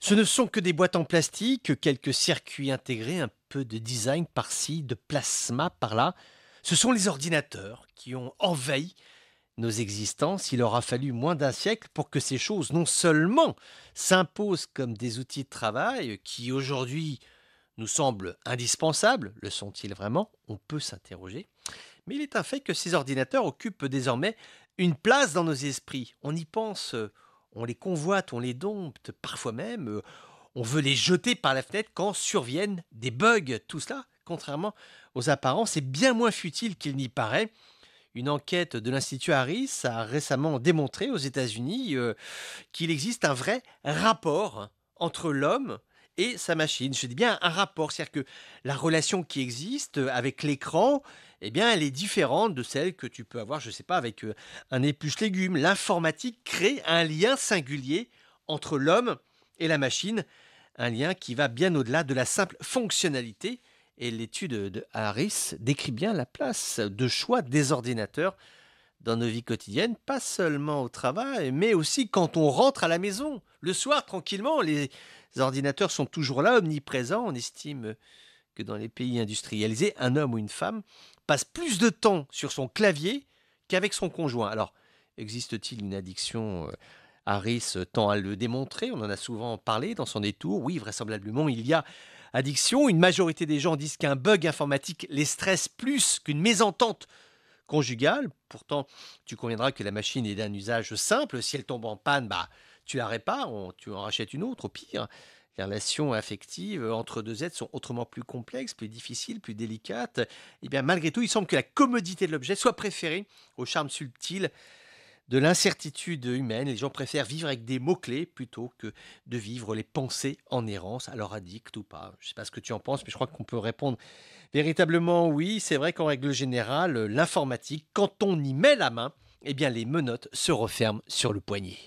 Ce ne sont que des boîtes en plastique, quelques circuits intégrés, un peu de design par-ci, de plasma par-là. Ce sont les ordinateurs qui ont envahi nos existences. Il aura fallu moins d'un siècle pour que ces choses non seulement s'imposent comme des outils de travail qui aujourd'hui nous semblent indispensables, le sont-ils vraiment? On peut s'interroger. Mais il est un fait que ces ordinateurs occupent désormais une place dans nos esprits. On y pense, on les convoite, on les dompte, parfois même, on veut les jeter par la fenêtre quand surviennent des bugs. Tout cela, contrairement aux apparences, est bien moins futile qu'il n'y paraît. Une enquête de l'Institut Harris a récemment démontré aux États-Unis qu'il existe un vrai rapport entre l'homme et sa machine. Je dis bien un rapport, c'est-à-dire que la relation qui existe avec l'écran, eh bien, elle est différente de celle que tu peux avoir, je ne sais pas, avec un épluche-légumes. L'informatique crée un lien singulier entre l'homme et la machine, un lien qui va bien au-delà de la simple fonctionnalité. Et l'étude de Harris décrit bien la place de choix des ordinateurs dans nos vies quotidiennes, pas seulement au travail, mais aussi quand on rentre à la maison. Le soir, tranquillement, les ordinateurs sont toujours là, omniprésents. On estime que dans les pays industrialisés, un homme ou une femme passe plus de temps sur son clavier qu'avec son conjoint. Alors, existe-t-il une addiction Harris tend à le démontrer, on en a souvent parlé dans son détour. Oui, vraisemblablement, il y a addiction. Une majorité des gens disent qu'un bug informatique les stresse plus qu'une mésentente conjugale. Pourtant, tu conviendras que la machine est d'un usage simple. Si elle tombe en panne, bah, tu la répares, tu en rachètes une autre au pire. Les relations affectives entre deux êtres sont autrement plus complexes, plus difficiles, plus délicates. Et bien, malgré tout, il semble que la commodité de l'objet soit préférée au charme subtil de l'incertitude humaine. Les gens préfèrent vivre avec des mots-clés plutôt que de vivre les pensées en errance, alors addict ou pas. Je ne sais pas ce que tu en penses, mais je crois qu'on peut répondre véritablement oui. C'est vrai qu'en règle générale, l'informatique, quand on y met la main, eh bien les menottes se referment sur le poignet.